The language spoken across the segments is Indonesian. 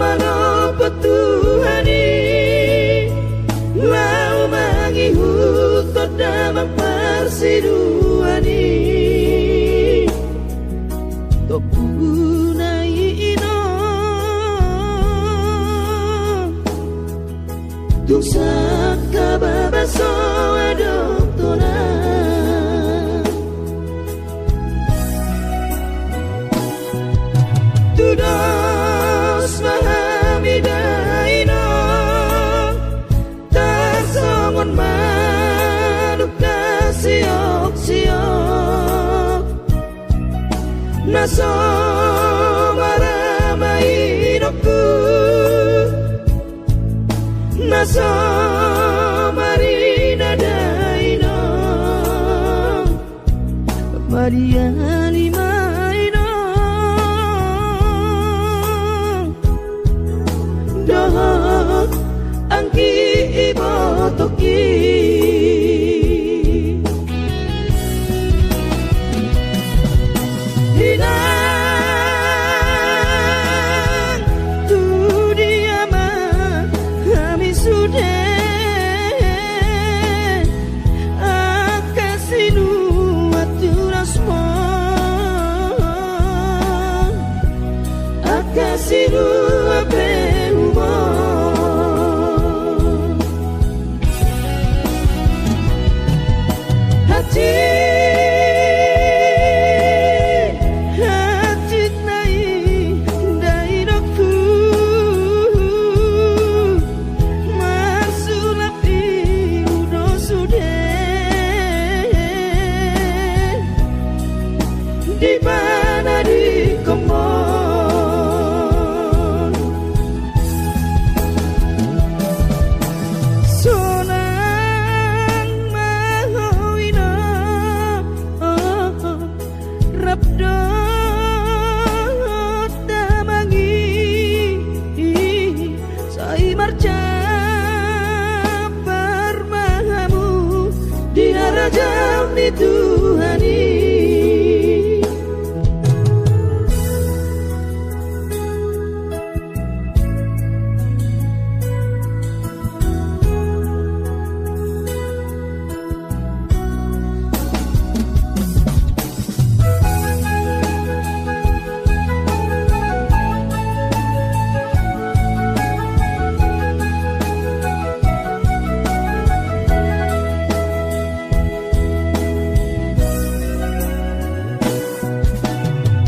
manopo Tuhani lau mangihuto damang persiduani topunai ino tungsak kababaso adoptona tudos mahamidaino tasongon manuk nasiok-siok naso maramainoku naso marinadaino Maria limaino dohok angki ibotoki hinang tu diama kami sudah akasinu aturasmo akasinu aperumo hati di mana di kemon sonang mahowina rabdo tamangi sai marca parmahamu di harajam di Tuhani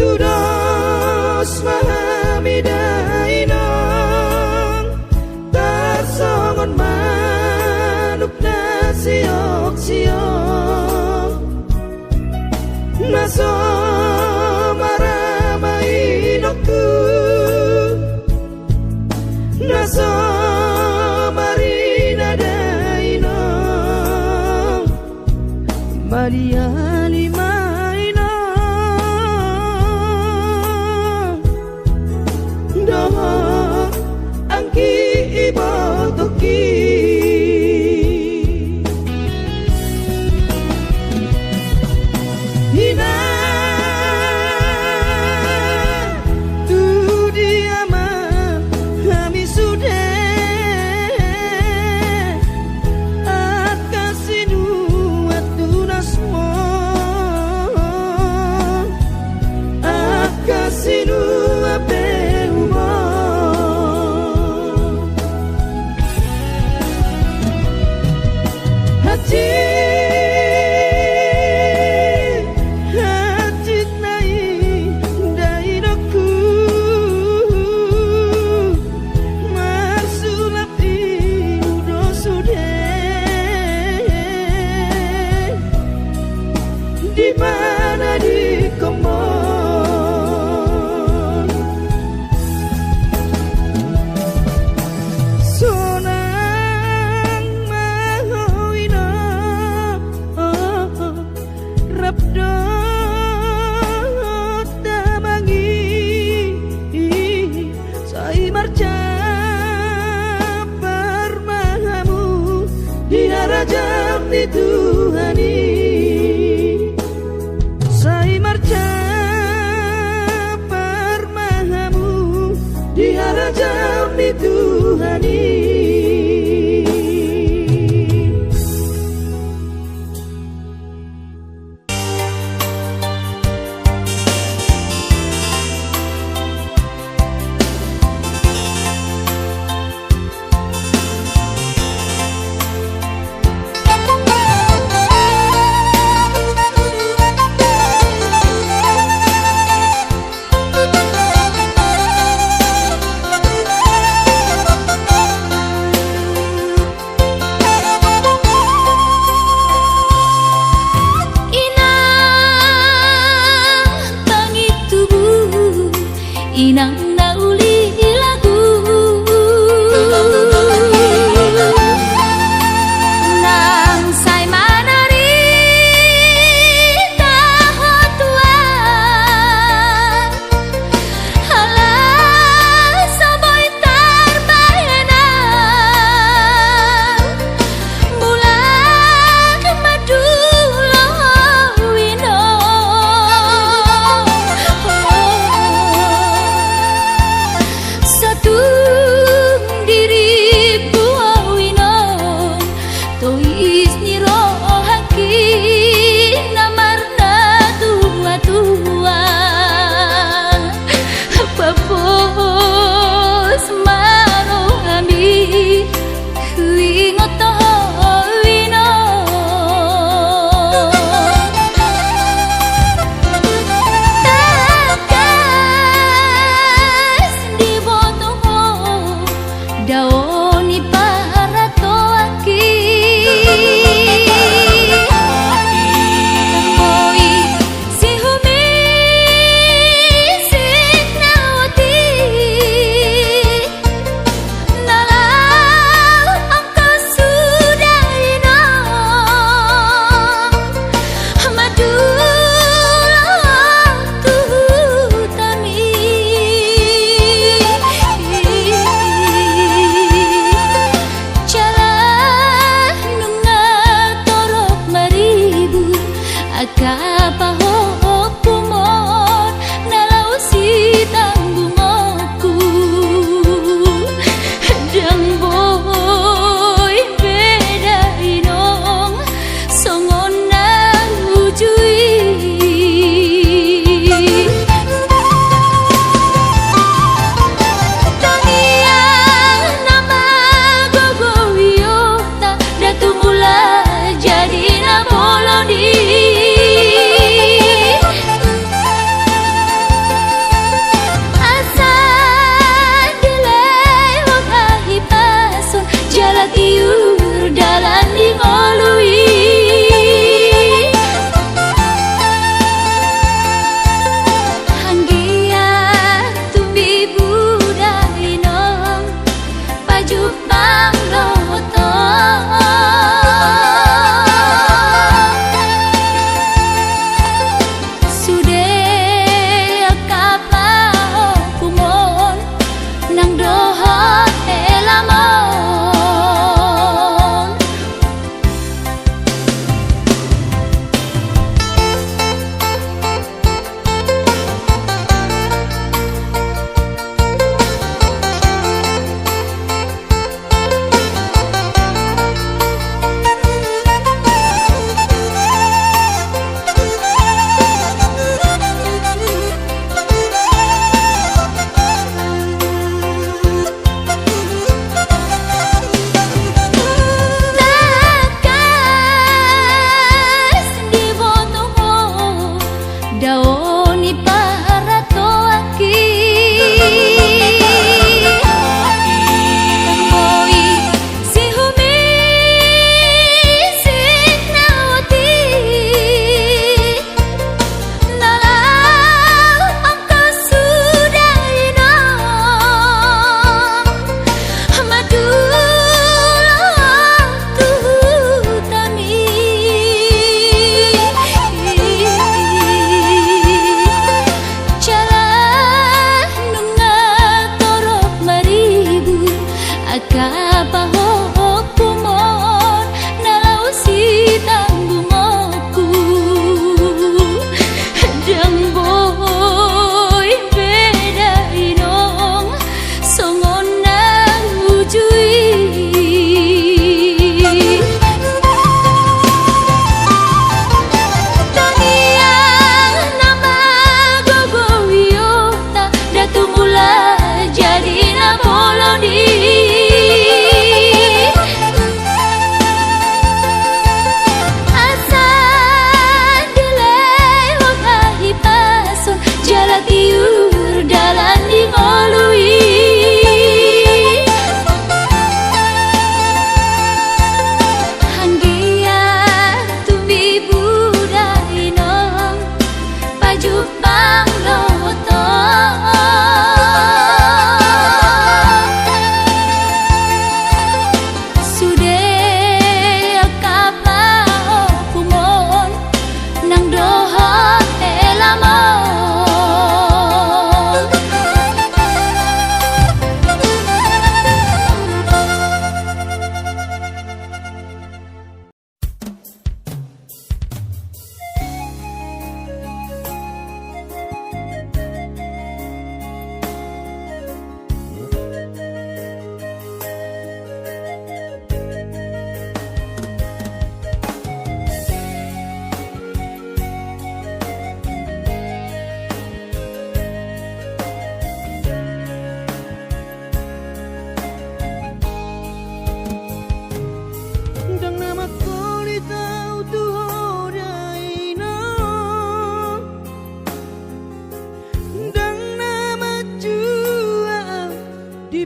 tudos mahamidaino tarsongon manuk nasiok-siok naso maramainoku naso marinadaino Maria limaino dohok angki ibotoki hinang tu diama kami sudah akasinu atunasmo akasinu aperumo hati nai dainoku marsulap iudo sudah di mana di kemon sonang mahowina rabdo tamangi sai marca parmahamu di harajam di Tuhani sai marca parmahamu di harajam rajam di Tuhani.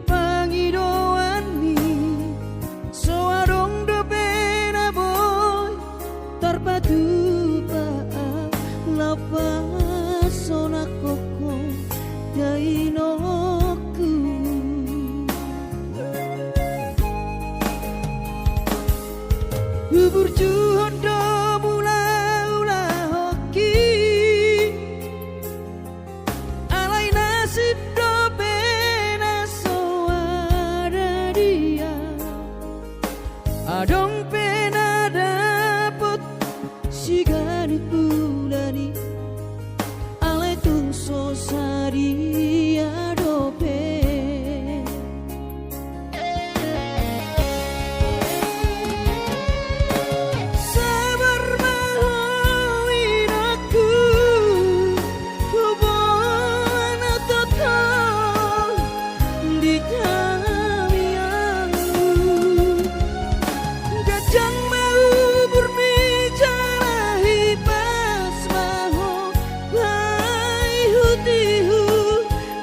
pangidoani soarong do pena boy terpadu pa lapas sona koko dainoku bubur juhon do mula ula hoki alai nasib do pena soara dia adong pena dapot sigani pulani alai tun sosari adope sabar mahoin aku hubungan total di kamianmu gajang mau berbicara hipas maho bai hutihu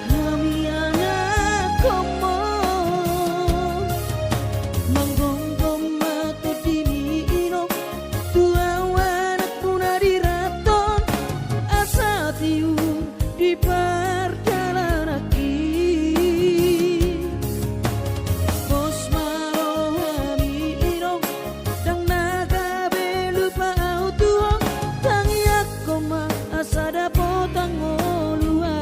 kami anak komo manggonggong matu dini ino tuawan puna diraton asa tiur di perjalanan bos marohami ino dang naga belupa au tuong tangi aku ma asa dapotang ngoluan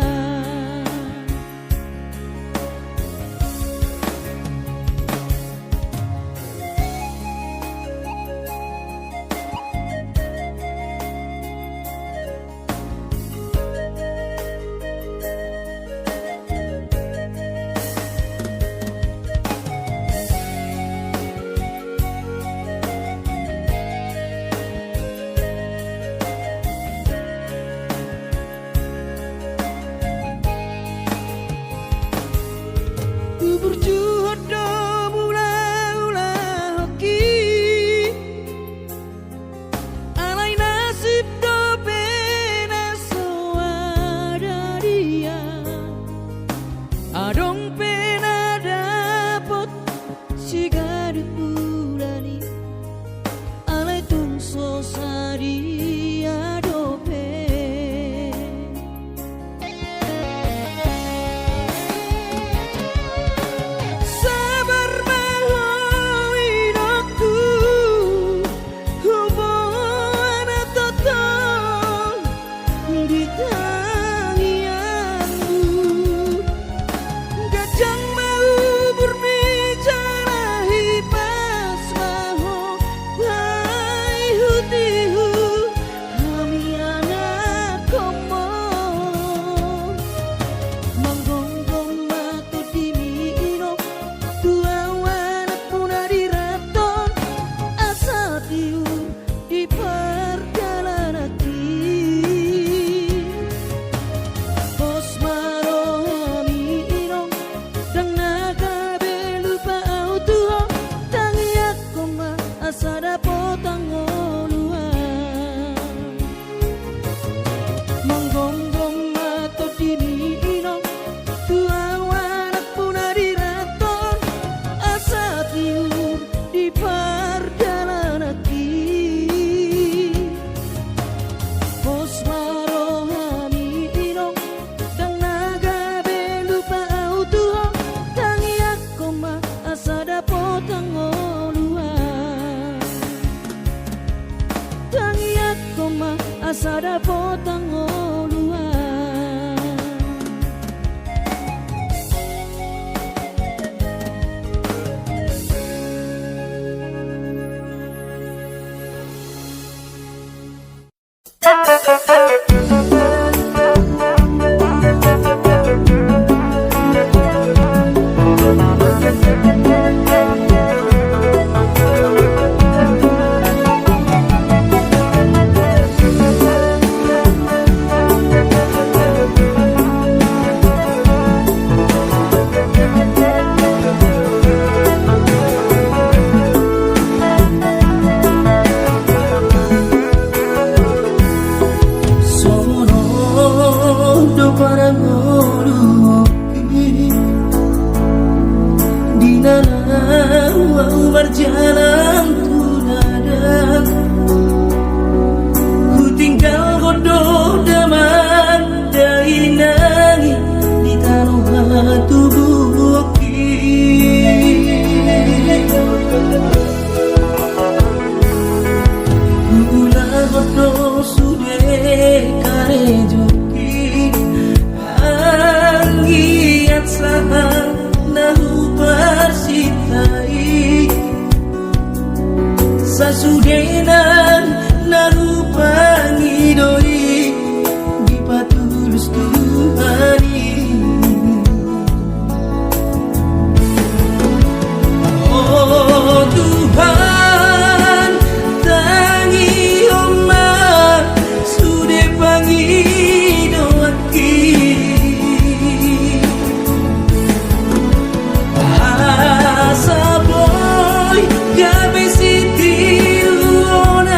bubur juhon do mula ula hoki alai nasib do pena soada dia adong pena dapot sigari pulani alai tun sosari adope dalam berjalan tunadan, ku tinggal godok daman dari nangi di tanah tubuh gula godok sudah kare joki anggiat sahang nahu persitai sasudenan narupangi doi di patulus Tuhani. Oh Tuhan tangi oma sude pangi doaki asa boy gabe siti luona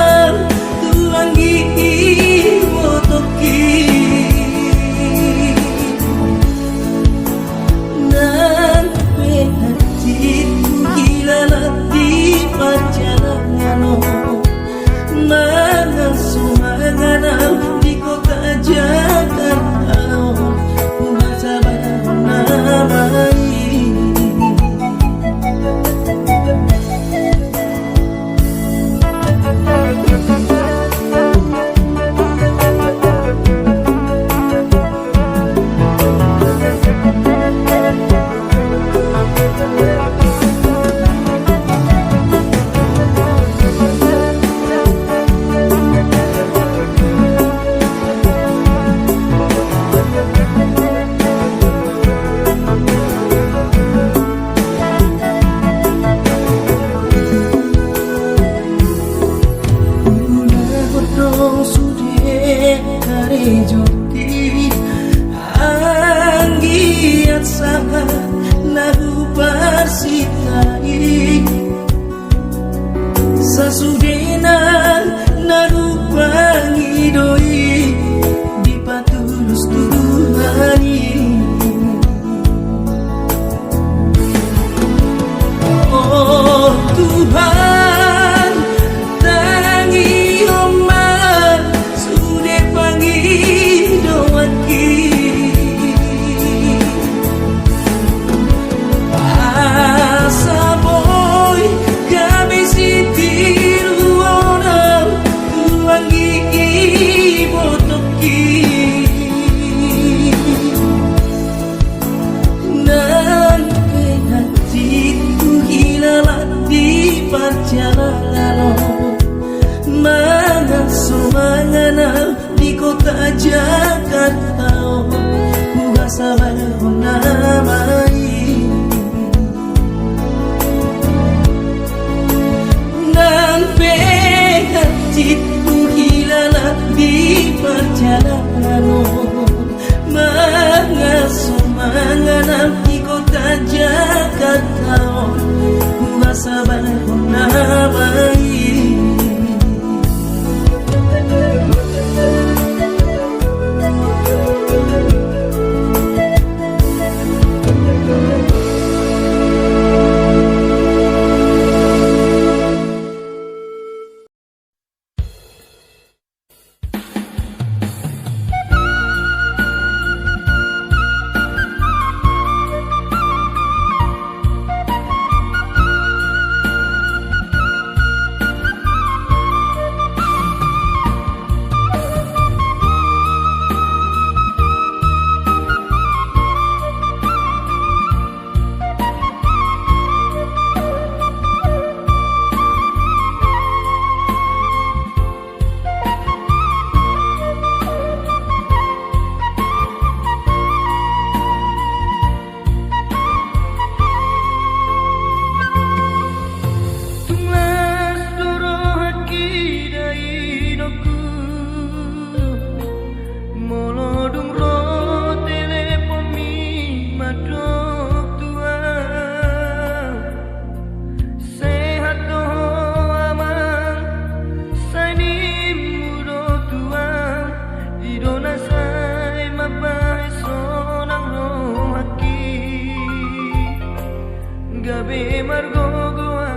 gawe margo goa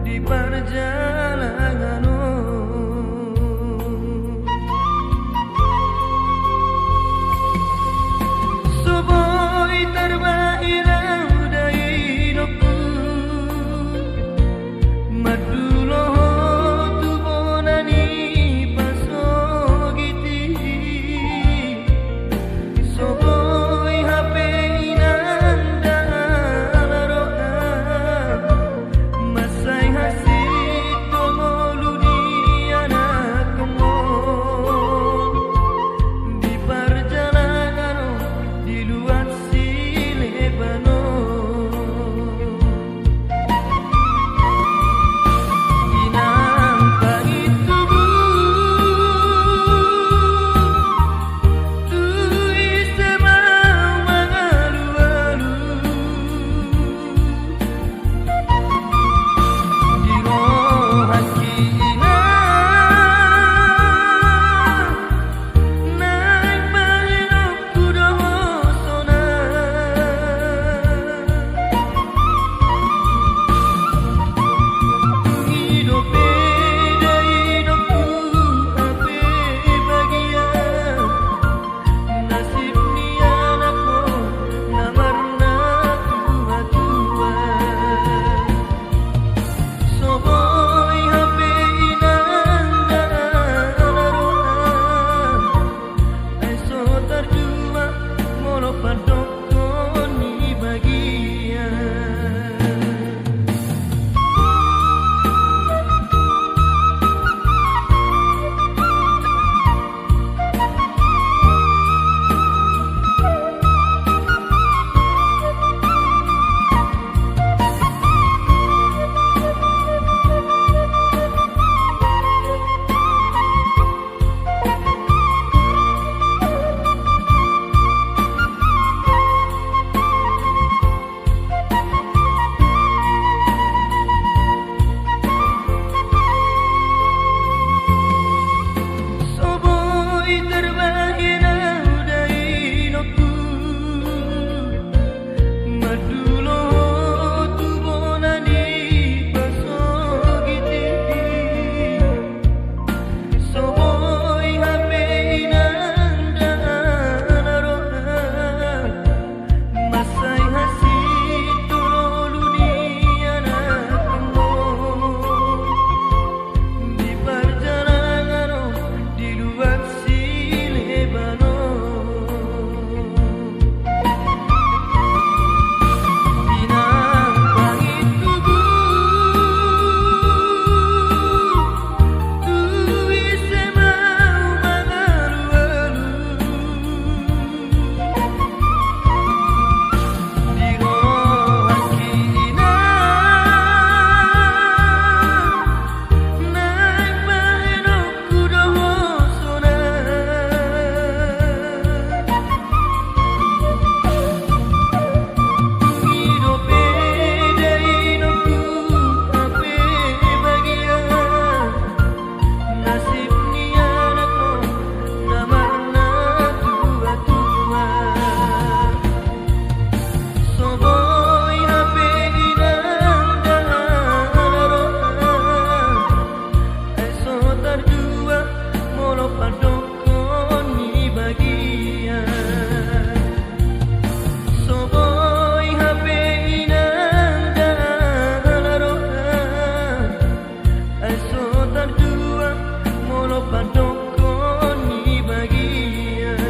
di perjalananmu. Soboi terbairau dari hidupku, madulo tu bonani pasogiti. Soboi hape inanda laroa, masai hasit tomolu di anak kemon. Di perjalanan di luar Silebano, dinampak itu tu istemau mengalu-alu di rohan kina naik balok kuda sona. Hidup beda hidupku ape bagian, nasib ni anakku namarna tua-tua. Soboi hape inanda laroa, eso terjua molo padokon ni bagian. Soboi terbairau dari hidupku, madulo tu bonani pasogiti. Soboi hape inanda laroa, masai hasit tomolu di anak kemon. Di perjalanan di luar Silebano, dinampak itu tu istemau mengalu-alu di rohan kina naik balok kuda sona. Hidup beda hidupku ape bagian, nasib ni anakku namarna tua-tua. Soboi hape inanda laroa, eso terjua molo padokon ni bagian. Soboi hape inanda laroa, eso terjua molo padokon ni bagian.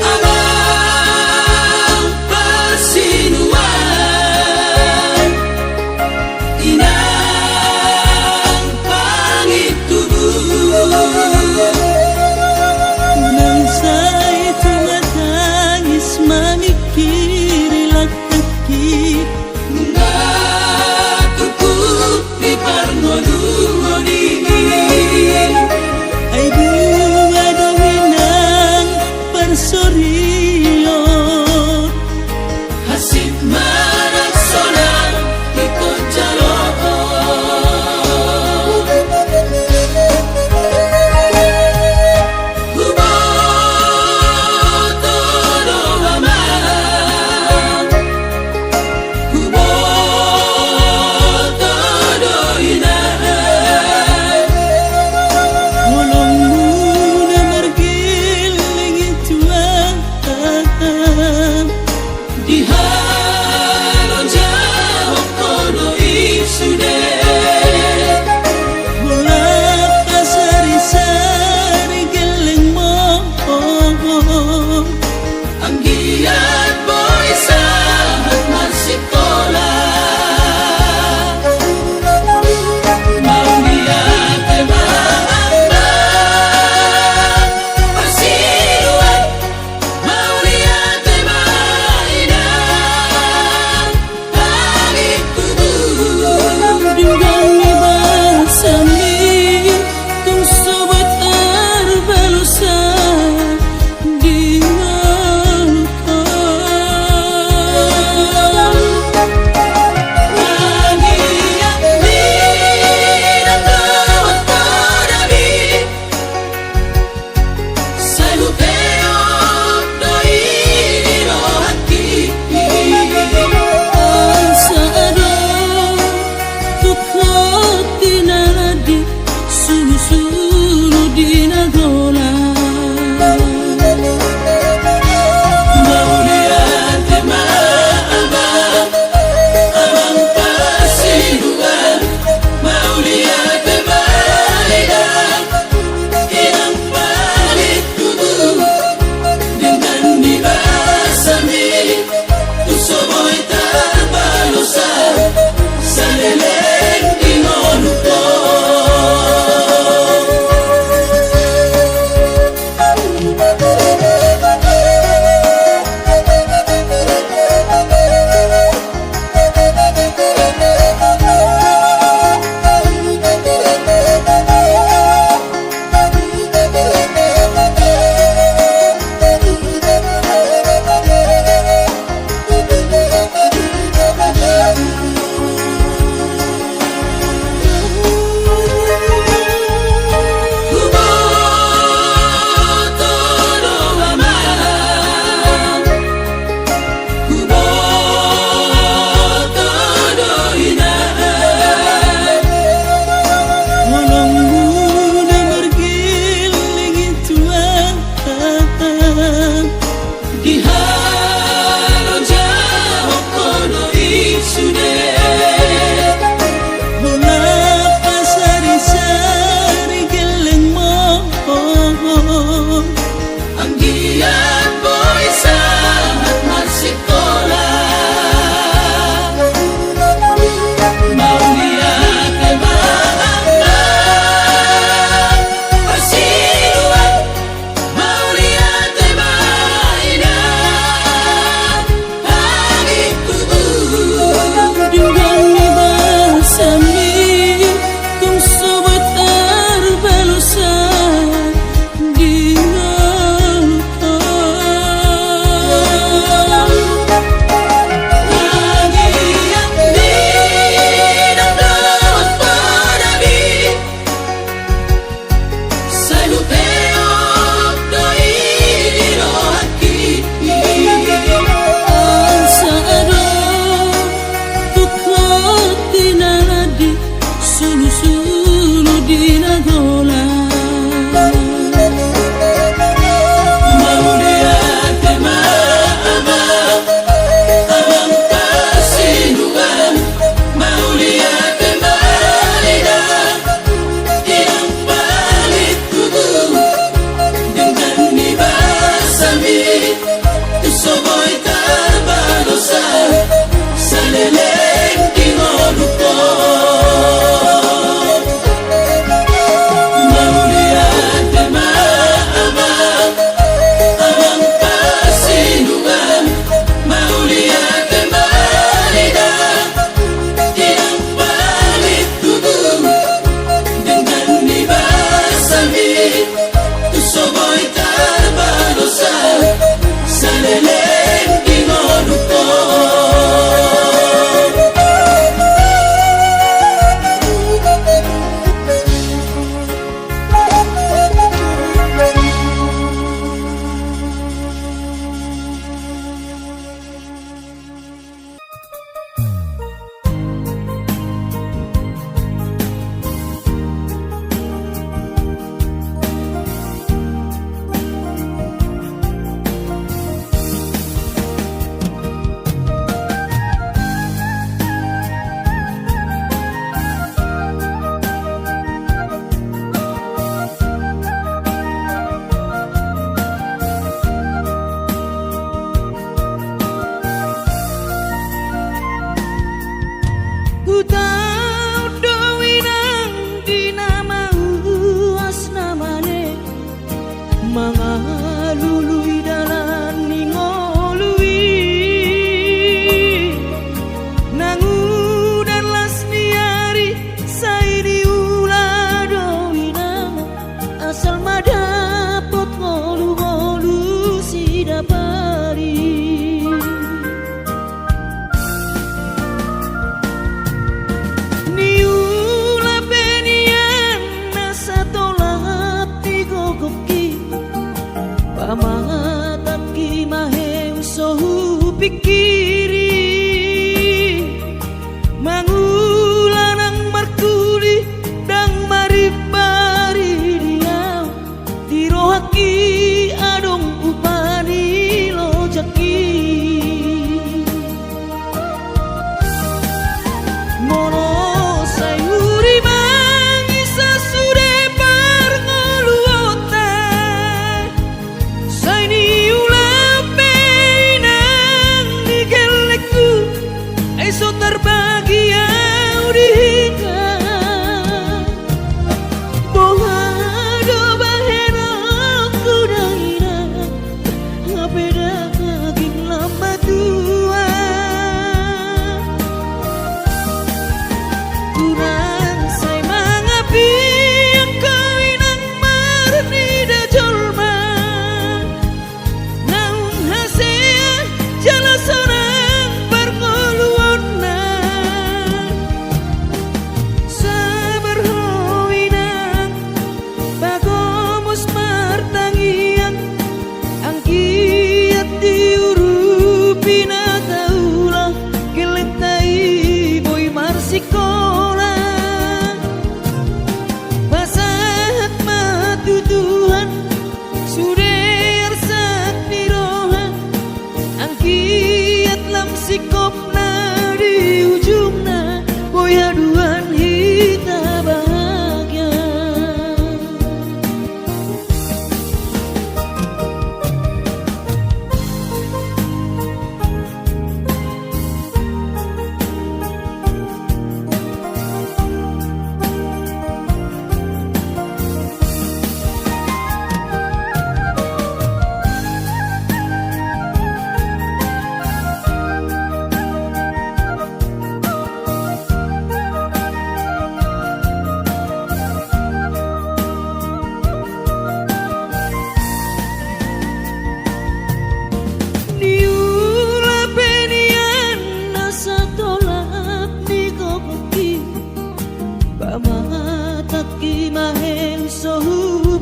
Amar sulu-sulu di nagola. Mau lihat abang, abang pasiruan. Mau lihat baidang, inang palit tubuh dengan dibasami. Tusoboy tabalosa sa leleng inoluto. pikiri mangulanang markuli dang maribah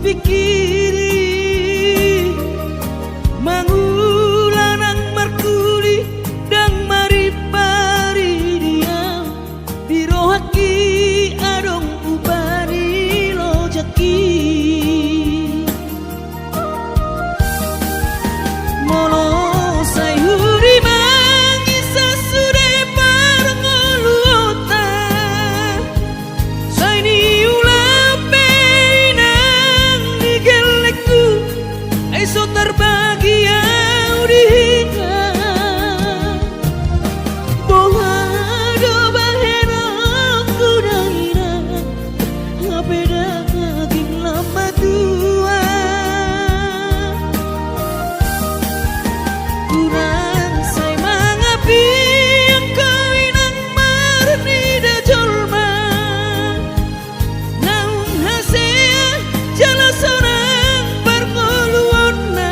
pikiri mangulan ang markuli dang maripari dia birohaki adong ubani lojaki molo say huri mangisa sude parngoluota say ni ulape nang digelekku eso terbahagia udihinga bohado bahenang kudaina ngapeda kaging lama tua kurang say mangapi ang kawinang marni da jolma naung hasea jalasorang parngoluon na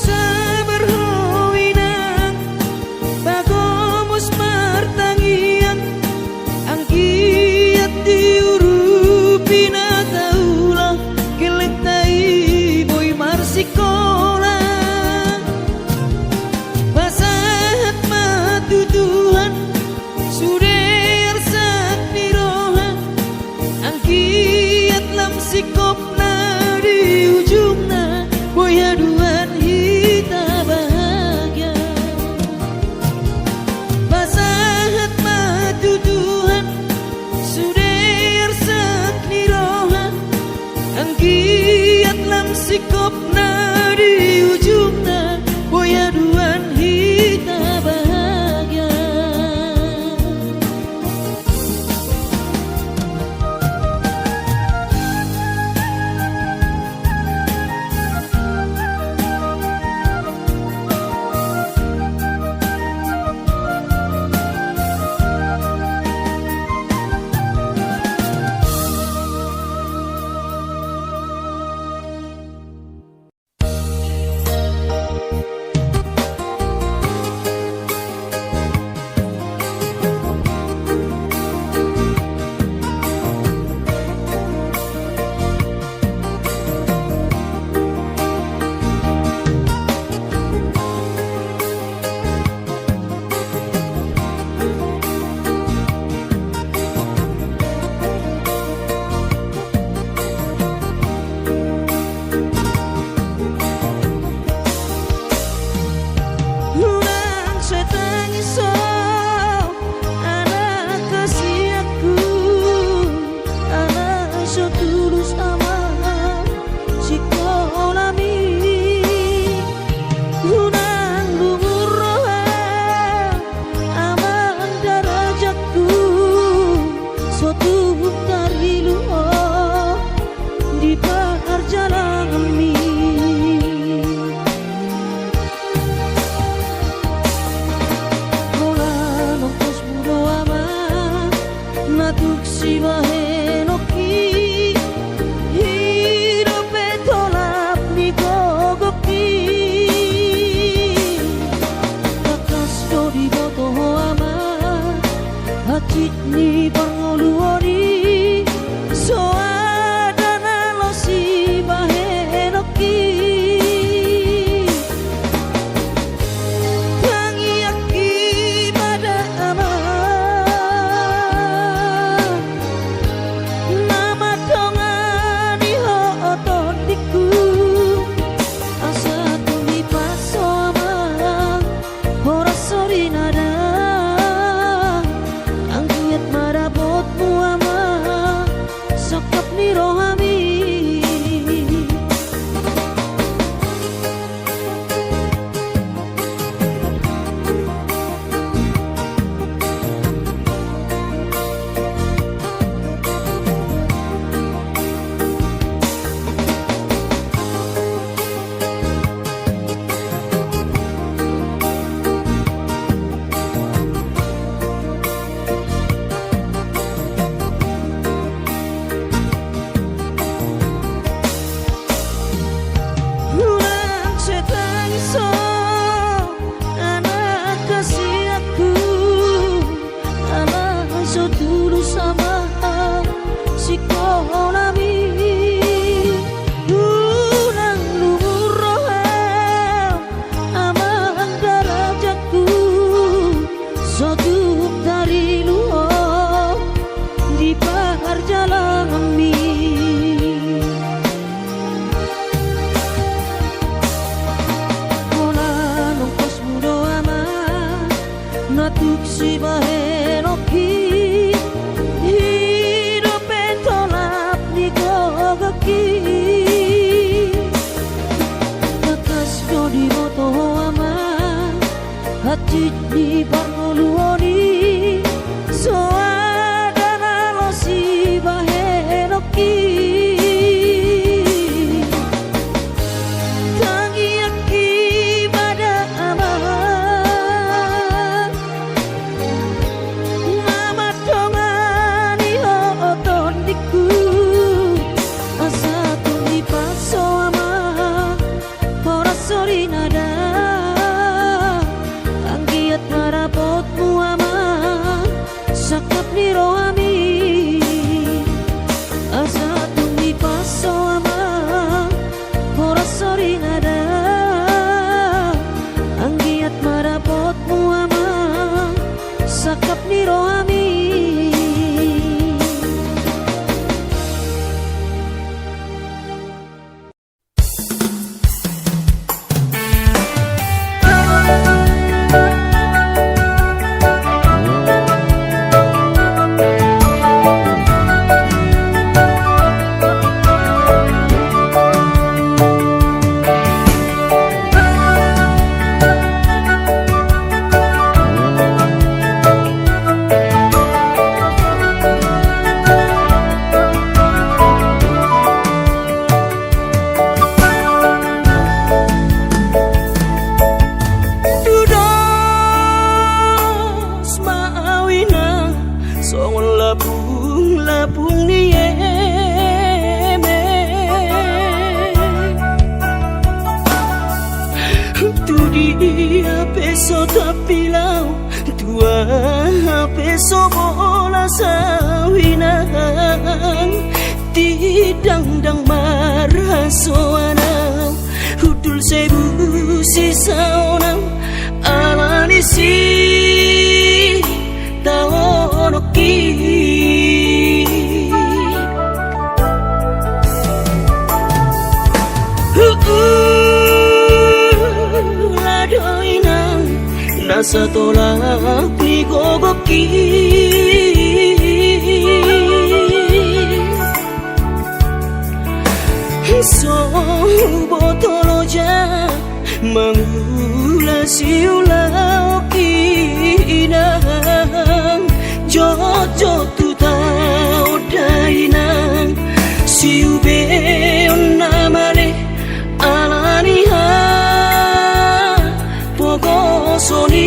sabar howinang bagomos martangian ang kiat diurupi na taula gelektai boy marsikola basahat matutuhan suder sat nirohan ang kiat lam sikop na di ujung na boy haduan hita bahagia basahat matutuhan suder sat nirohan ang kiat lam sikop na di ujung na boy haduan hita bahagia Urang setangiso anak kasih aku anak so tulus aman sikolami urang lumur roha aman darajatku so tubuh tarilu di perjalanan mi natuk si mahenoki hidupe tolap ni gogoki kakas do di boto ama hacit ni pangoluoni so adana lo si mahenoki tangiaki pada ama nama dongani ho ototiku asa tumi paso ama ora sori nada angkiat marabotmu ama sokap ni rohami Jiji pangoluoni soadana losi bahenoki tangi aki pada aman mama tongani oton diku asa tumi paso ama ora sori nada marapotmu ama sakap ni roami asa tumi paso ama ora sori nada anggiat marapotmu ama sakap ni roami dang marah soana hudul sebu sisaona alani si taonoki ladoina nasa tolak ni gogoki so botoloja mangula siulau kinang jojo tu tau dainang siu beon namane alani ha pogosoni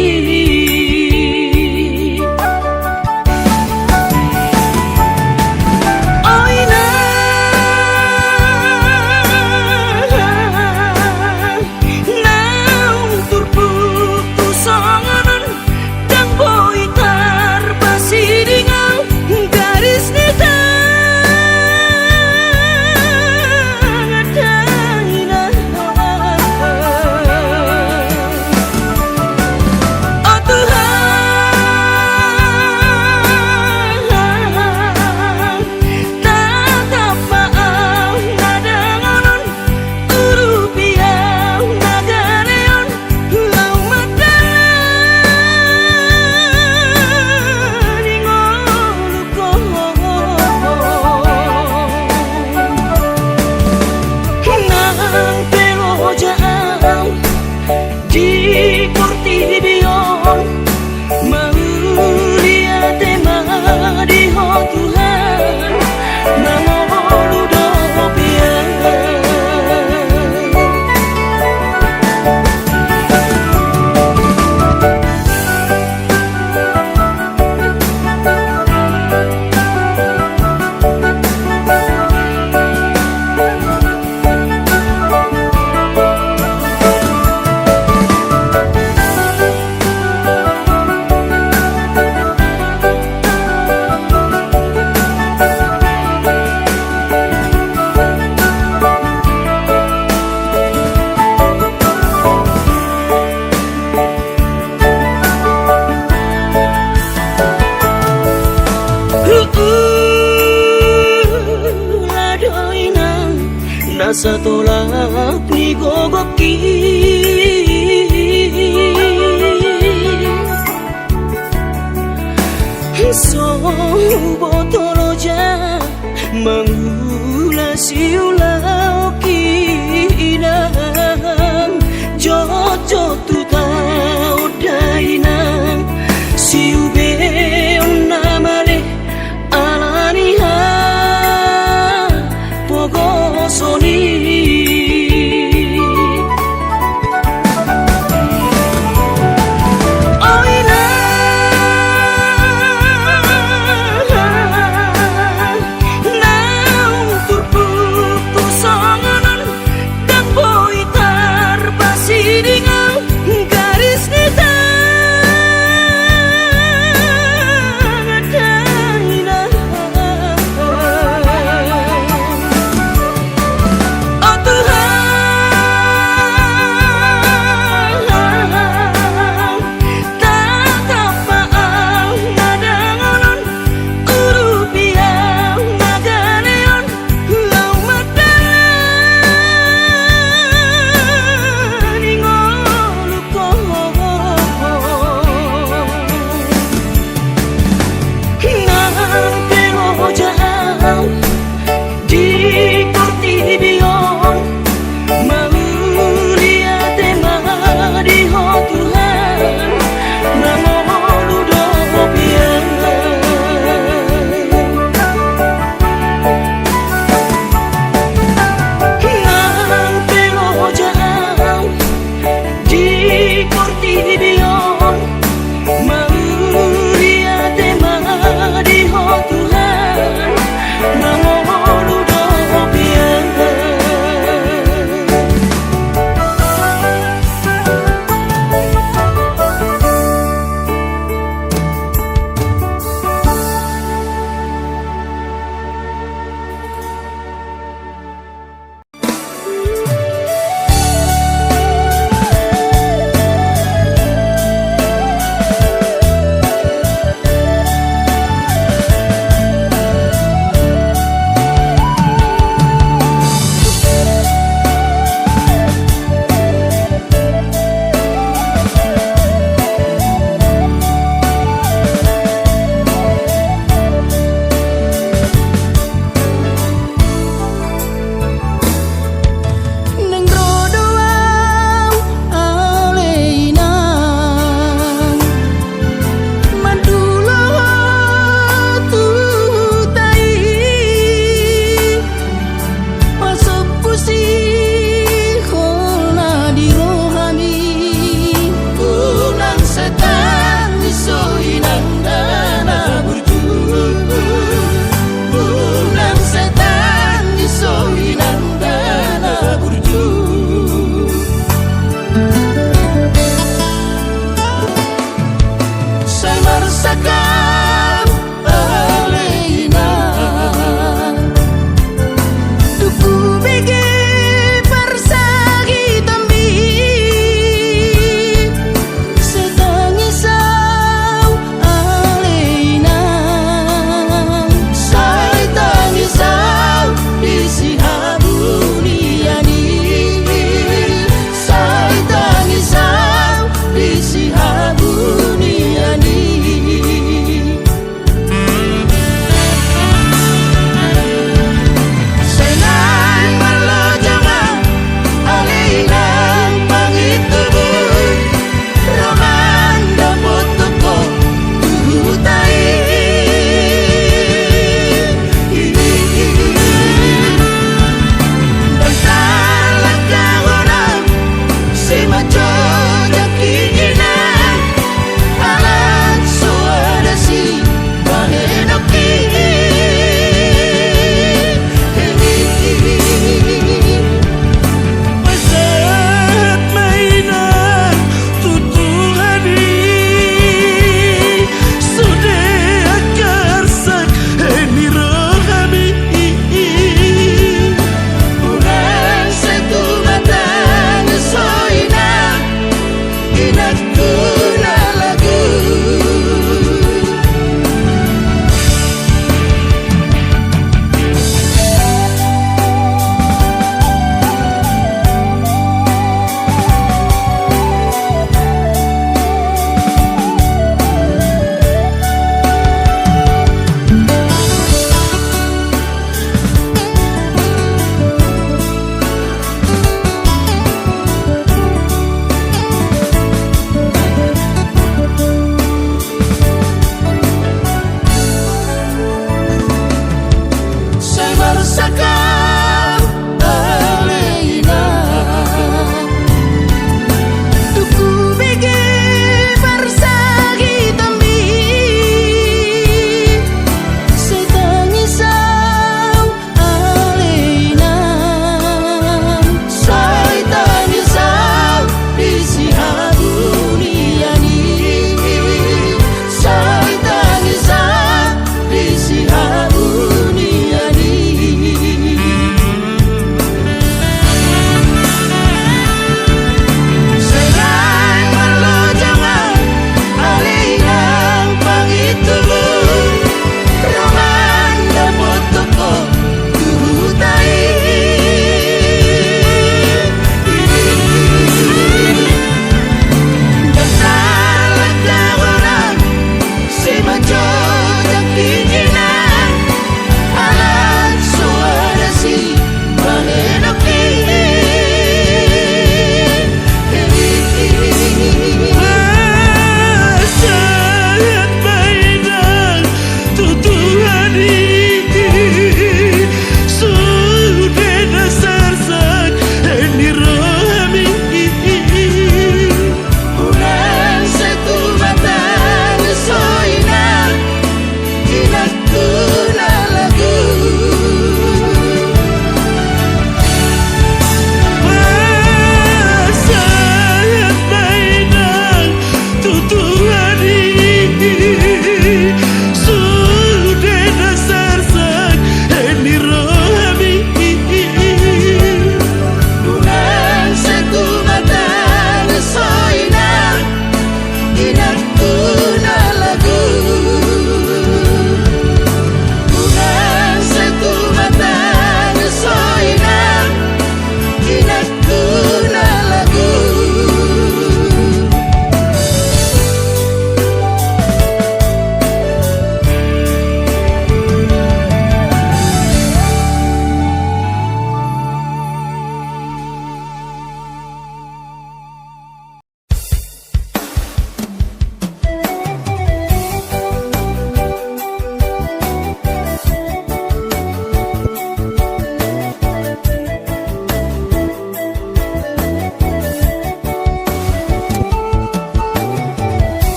nasa tolak ni gogoki so botoloja mangula siulau kinang jojo tu tau dai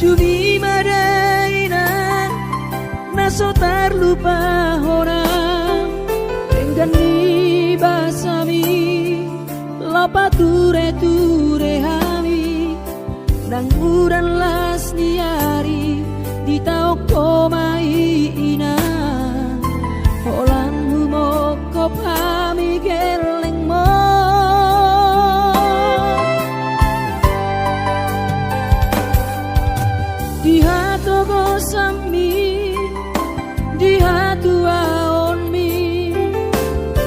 Cumi madaina naso terlupa orang Enggan di basami Lapa ture hami Nang uran las niari Di tau komai ina Holang humoko pami geleng mo Di hatu gosami Di hatu aonmi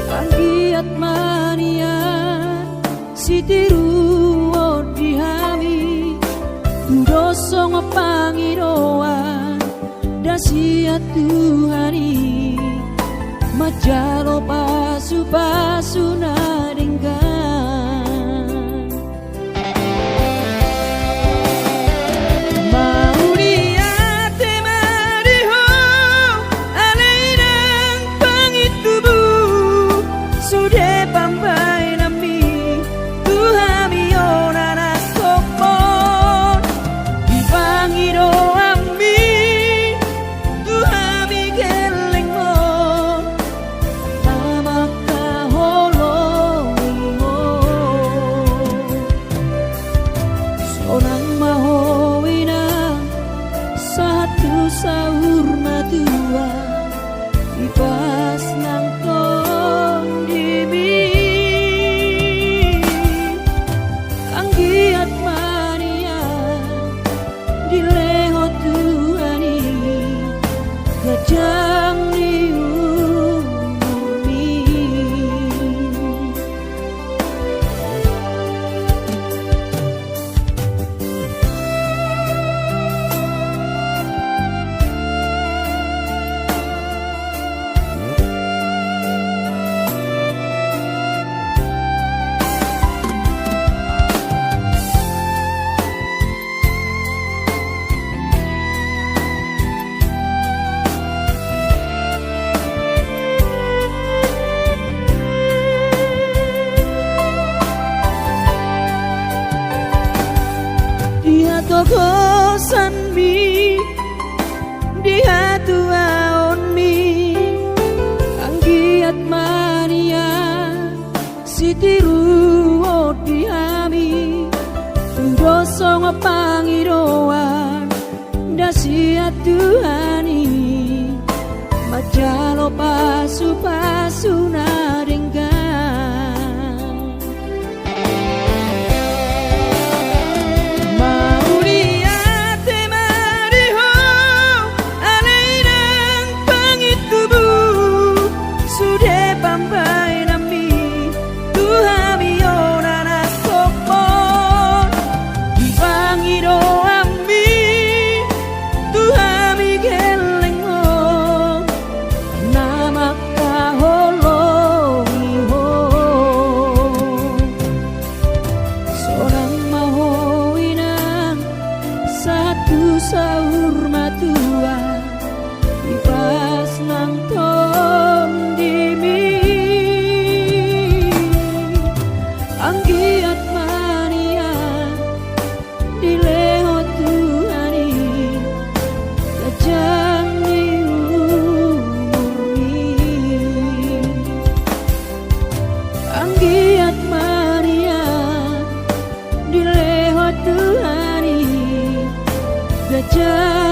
Anggiat mania Sitiru odihami Dudosong pangiroan Dasia Tuhani Majalo pasu-pasu naringgan Mau niate mariho Alainang pangitubu Sude pambai nami Tuhami onana kopon Di pangiro ami Tuhami geleng mo Namaka holongi mo Sonang mahowina Satu sahur matua Ipas nang kondimi Anggiat mania Dileho Tuhani Gajang diumumi Dia togosan mi Dia tuaon mi Anggiat mania Sitiru odihami Dosong pangiroan Dasia Tuhani Majalo pasu-pasu naringgan Pambai nami Tuhami onana kopon Di pangiro ami Tuhami geleng mo Namaka holongi ho Sonang mahoinang Satu sahur matua Ipas nang tondimi Anggiat mania Dileho Tuhani Gajang diumumi Anggiat mania Dileho Tuhani Gajang